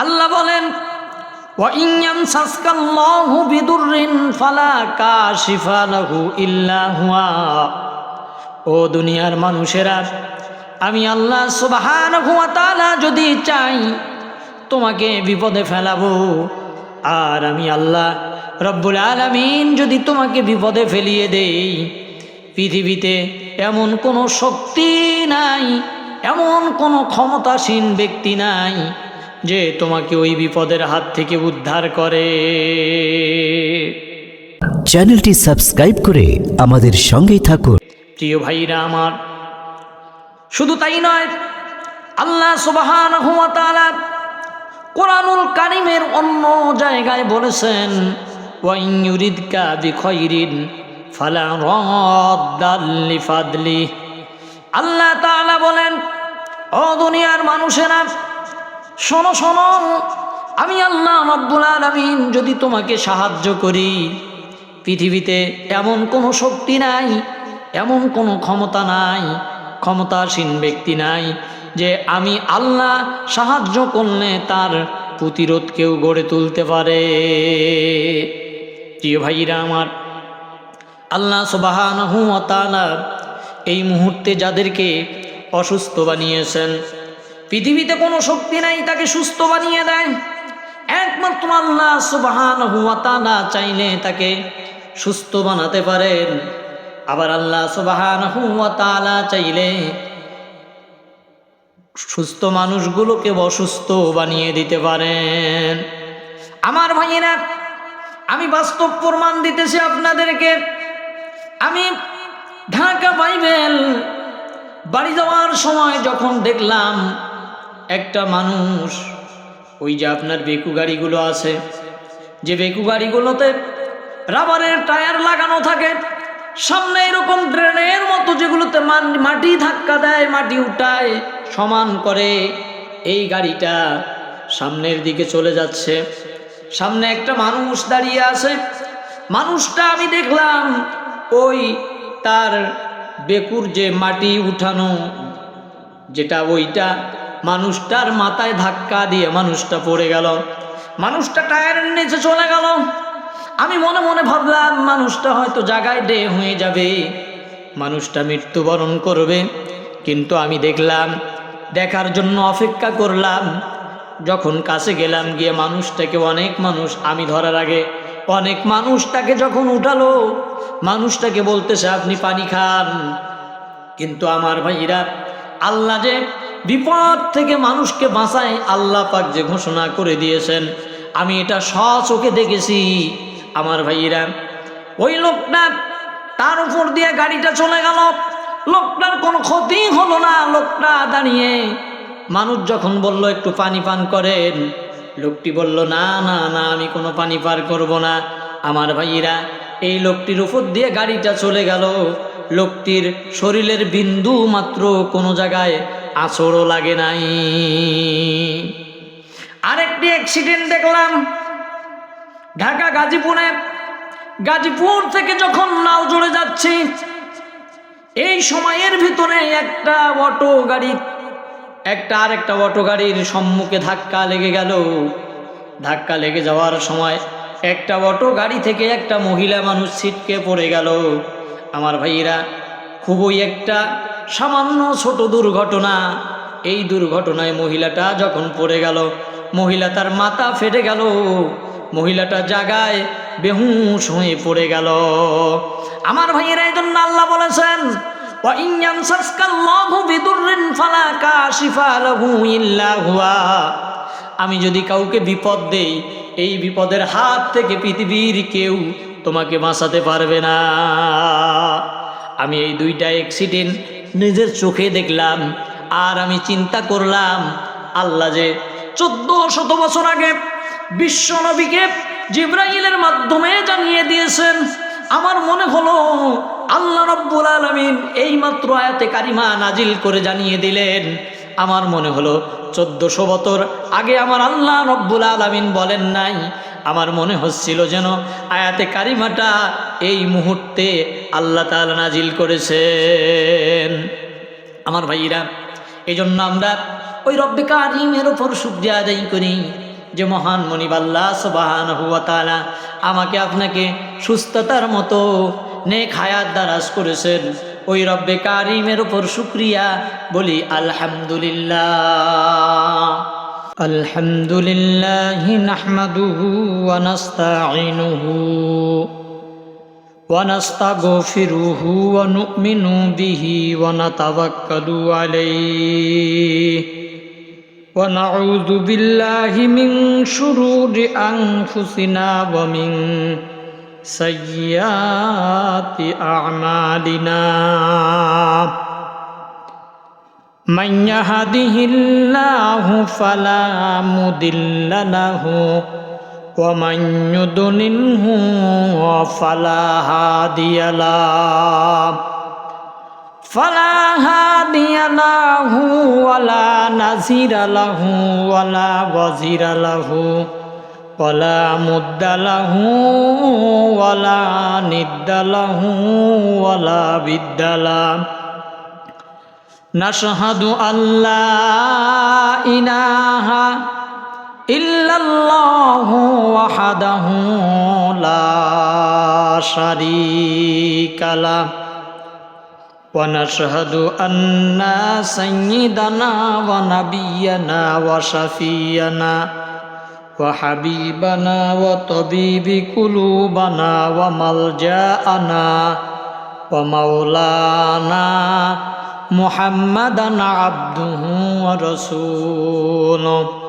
আল্লাহ বলেন, ওয়া ইন ইয়ামসাসকাল্লাহু বিদুররিন ফালা কাশিফা লাহু ইল্লা হুয়া। ও দুনিয়ার মানুষেরা, আমি আল্লাহ সুবহানাহু ওয়া তাআলা যদি চাই তোমাকে বিপদে ফেলাবো, আর আমি আল্লাহ রব্বুল আলামিন যদি তোমাকে বিপদে ফেলিয়ে দেই, পৃথিবীতে এমন কোনো শক্তি নাই, এমন কোনো ক্ষমতাসীন ব্যক্তি নাই যে তোমাকে ওই বিপদের হাত থেকে উদ্ধার করে। চ্যানেলটি সাবস্ক্রাইব করে আমাদের সঙ্গেই থাকুন। প্রিয় ভাইরা আমার, শুধু তাই নয়, আল্লাহ সুবহানাহু ওয়া তাআলা কোরআনুল কারীমের অন্য জায়গায় বলেছেন, ওয়া ইন ইউরিদকা বিখাইরিন ফালা রাদ্দাল লিফাদলি। আল্লাহ তাআলা বলেন, ও দুনিয়ার মানুষেরা, শোনো শোনো, আমি আল্লাহ রাব্বুল আলামিন যদি তোমাকে সাহায্য করি, পৃথিবীতে এমন কোনো শক্তি নাই, এমন কোনো ক্ষমতা নাই, ক্ষমতাসীন ব্যক্তি নাই যে আমি আল্লাহ সাহায্য করলে তার প্রতিরোধ কেউ গড়ে তুলতে পারে। প্রিয় ভাইরা আমার, আল্লাহ সুবহানাহু ওয়া তাআলা এই মুহূর্তে যাদেরকে অসুস্থ বানিয়েছেন, পৃথিবীতে কোনো শক্তি নাই তাকে সুস্থ বানিয়ে দেয়, একমাত্র আল্লাহ সুবহানাহু ওয়া তাআলা চাইলে তাকে সুস্থ বানাতে পারেন। আবার আল্লাহ সুবহানাহু ওয়া তাআলা চাইলে সুস্থ মানুষগুলোকে অসুস্থ বানিয়ে দিতে পারেন। আমার ভাইয়েরা, আমি বাস্তব প্রমাণ দিতেছি আপনাদেরকে। আমি ঢাকা বাইবেল বাড়ি যাওয়ার সময় যখন দেখলাম একটা মানুষ, ওই যে আপনার বেকু গাড়িগুলো আছে, যে বেকু গাড়িগুলোতে রাবারের টায়ার লাগানো থাকে, সামনে এরকম ড্রেনের মতো যেগুলোতে মাটি ধাক্কা দেয়, মাটি উঠায়, সমান করে, এই গাড়িটা সামনের দিকে চলে যাচ্ছে। সামনে একটা মানুষ দাঁড়িয়ে আছে। মানুষটা আমি দেখলাম ওই তার বেকুর যে মাটি উঠানো যেটা, ওইটা মানুষটার মাথায় ধাক্কা দিয়ে মানুষটা পড়ে গেল, মানুষটা টায়ারের নিচে চলে গেল। আমি মনে মনে ভাবলাম মানুষটা হয়তো জায়গায় ডে হয়ে যাবে, মানুষটা মৃত্যুবরণ করবে। কিন্তু আমি দেখলাম, দেখার জন্য অপেক্ষা করলাম। যখন কাছে গেলাম, গিয়ে মানুষটাকে, অনেক মানুষ আমি ধরার আগে অনেক মানুষটাকে যখন উঠালো, মানুষটাকে বলতেছে আপনি পানি খান। কিন্তু আমার ভাইরা, আল্লাহ যে বিপদ থেকে মানুষকে বাঁচায়, আল্লাহ পাক যে ঘোষণা করে দিয়েছেন, আমি এটা স্বচোখে দেখেছি। আমার ভাইরা, ওই লোকটা, তার উপর দিয়ে গাড়িটা চলে গেল, লোকটার কোনো ক্ষতি হলো না। লোকটা দাঁড়িয়ে, মানুষ যখন বলল একটু পানি পান করেন, লোকটি বলল না না না, আমি কোনো পানি পার করব না। আমার ভাইরা, এই লোকটির উপর দিয়ে গাড়িটা চলে গেল, লোকটির শরীরের বিন্দু মাত্র কোনো জায়গায় আঁচড়ও লাগে নাই। আরেকটি অ্যাক্সিডেন্ট দেখলাম ঢাকা গাজীপুরে। গাজীপুর থেকে যখন নাওজোড়ে যাচ্ছি, এই সময়ের ভিতরে একটা অটো গাড়ি, আরেকটা অটো গাড়ির সম্মুখে ধাক্কা লেগে গেল। ধাক্কা লেগে যাওয়ার সময় একটা অটো গাড়ি থেকে একটা মহিলা মানুষ ছিটকে পড়ে গেল। আমার ভাইয়েরা, খুবই একটা সামান্য ছোট দুর্ঘটনা। এই দুর্ঘটনায় মহিলাটা যখন পড়ে গেল, মহিলা তার মাথা ফেটে গেল, মহিলাটা জায়গায় বেহুশ হয়ে পড়ে গেল। আমার ভাইয়েরা, এই জন্য আল্লাহ বলেছেন, ওয়া ইন ইয়ামসাসকাল্লাহু বিদুররিন ফালা কাশিফা লাহু ইল্লা হুয়া। আমি যদি কাউকে বিপদ দেই, এই বিপদের হাত থেকে পৃথিবীর কেউ তোমাকে বাঁচাতে পারবে না। আমি এই দুইটা অ্যাক্সিডেন্ট নিজের চোখে দেখলাম, আর আমি চিন্তা করলাম, আল্লাহ যে 1400 বছর আগে বিশ্ব নবীকে জিবরাইলের মাধ্যমে জানিয়ে দিয়েছেন। আমার মনে হলো আল্লাহ রাব্বুল আলামিন এইমাত্র আয়াতে কারিমা নাজিল করে জানিয়ে দিলেন। আমার মনে হলো 1400 বছর আগে আমার আল্লাহ রাব্বুল আলামিন বলেন নাই। আমার মনে হচ্ছিল যেন আয়াতে কারিমাটা এই মুহূর্তে আল্লাহ তাআলা নাজিল করেছেন। আমার ভাইরা, এই জন্য আমরা ওই রব্বে কারিমের উপর শুকরিয়া আদায় করি। যে মহান মনিব আল্লাহ সুবহানাহু ওয়া তাআলা আমাকে আপনাকে সুস্থতার মতো নেক হায়াত দারাজ করেছেন, ওই রব্বে কারিমের উপর শুকরিয়া বলি আলহামদুলিল্লাহ। আলহামদুলিল্লাহি নাহমাদুহু ওয়া নাস্তাঈনুহু ওয়া নাস্তাগফিরুহু ওয়া নু'মিনু বিহি ওয়া নাতাওয়াক্কালু আলাইহি ওয়া নাউযু বিল্লাহি মিন শুরুরি আনফুসিনা ওয়া মিন সাইয়্যাতি আ'মালিনা। মান ইয়াহদিহিল্লাহু ফালা মুদিল্লা লাহু ওয়া মান ইউদ্লিলহু ফালা হাদিয়া লাহু। ফালা হাদিয়া লাহু ওয়ালা নাযিরা লাহু ওয়ালা ওয়াজিরা লাহু ওয়ালা মুদ্দা লাহু ওয়ালা নিদ্দা লাহু ওয়ালা বিদ্দা লাহু। নাশহাদু আল্লা ইলাহা ইল্লাল্লাহু ওয়াহদাহু লা শারীকা লাহু ওয়া নাশহাদু আন্না সাইয়্যিদানা ওয়া নাবিয়্যানা ওয়া শাফিয়ানা ওয়া হাবিবানা ওয়া তাবিবি কুলুবানা ওয়া মালজাআনা ওয়া মাওলানা মুহাম্মাদান আবদুহু ওয়া রাসূলুহু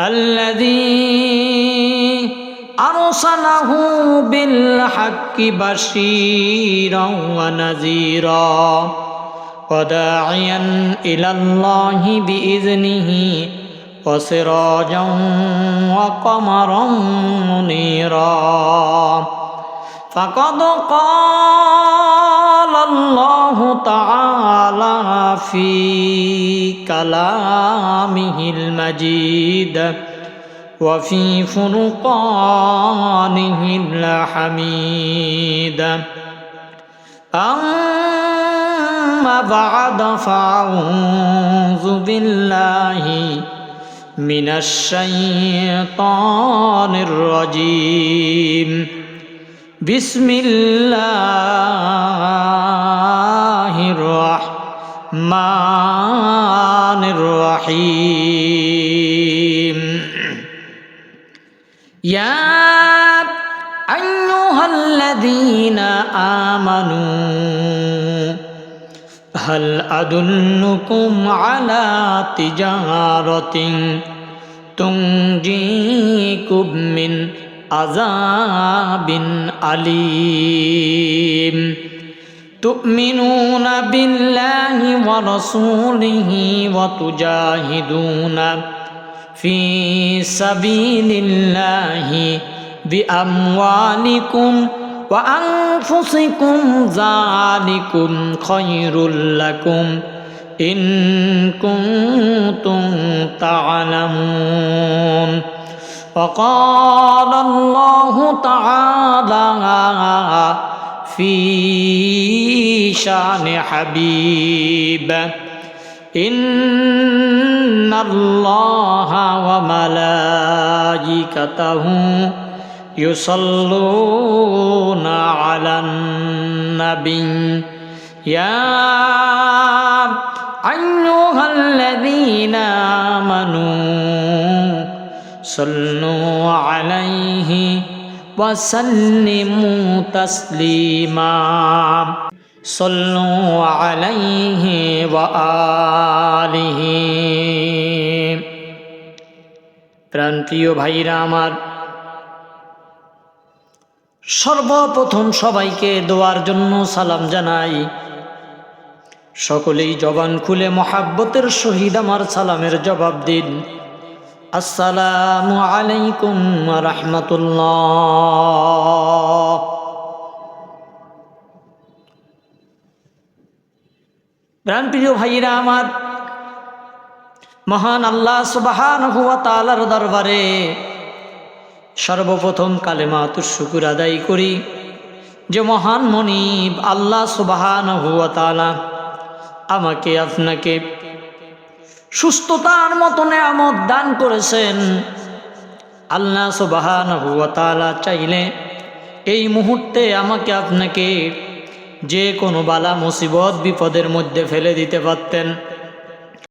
আল্লাযী আরসালাহু বিল হাক্কি বাশীরান ওয়া নাযীরা ওয়া দাঈয়ান ইলাল্লাহি বিইযনিহি ওয়া সিরাজান ওয়া কমারান মুনীরা। ফাকাদ ক্বালা আল্লাহু তাআলা ফি কালামিহিল মাজিদ وفي فرقانه الحميد. أما بعد فأعوذ بالله من الشيطان الرجيم. بسم الله الرحمن الرحيم. يا أيها الذين آمنوا هل أدلكم على تجارة تنجيكم من عذاب أليم تؤمنون بالله ورسوله وتجاهدون في سبيل الله بأموالكم وأنفسكم ذلكم خير لكم إن كنتم تعلمون. وقال الله تعالى في شأن حبيبه إن الله وملائكته يصلون على النبي يا أيها الذين آمنوا صلوا عليه وسلموا تسليما. صلوا عليه وآله. প্রাণপ্রিয় ভাইরা আমার, সর্বপ্রথম সবাইকে দোয়ার জন্য সালাম জানাই। সকলেই জবান খুলে মহাব্বতের সহিত আমার সালামের জবাব দিন। আসসালামু আলাইকুম ওয়া রাহমাতুল্লাহ। প্রাণপ্রিয় ভাইরা আমার, মহান আল্লাহ সুবহানাহু ওয়া তাআলার দরবারে সর্বপ্রথম কালেমাতুশ শুকর আদায় করি যে মহান মনিব আল্লাহ সুবহানাহু ওয়া তাআলা আমাকে আপনাকে সুস্থতার মতো নেয়ামত দান করেছেন। আল্লাহ সুবহানাহু ওয়া তাআলা চাইলে এই মুহূর্তে আমাকে আপনাকে যে কোনো বালা মুসিবত বিপদের মধ্যে ফেলে দিতে পারতেন।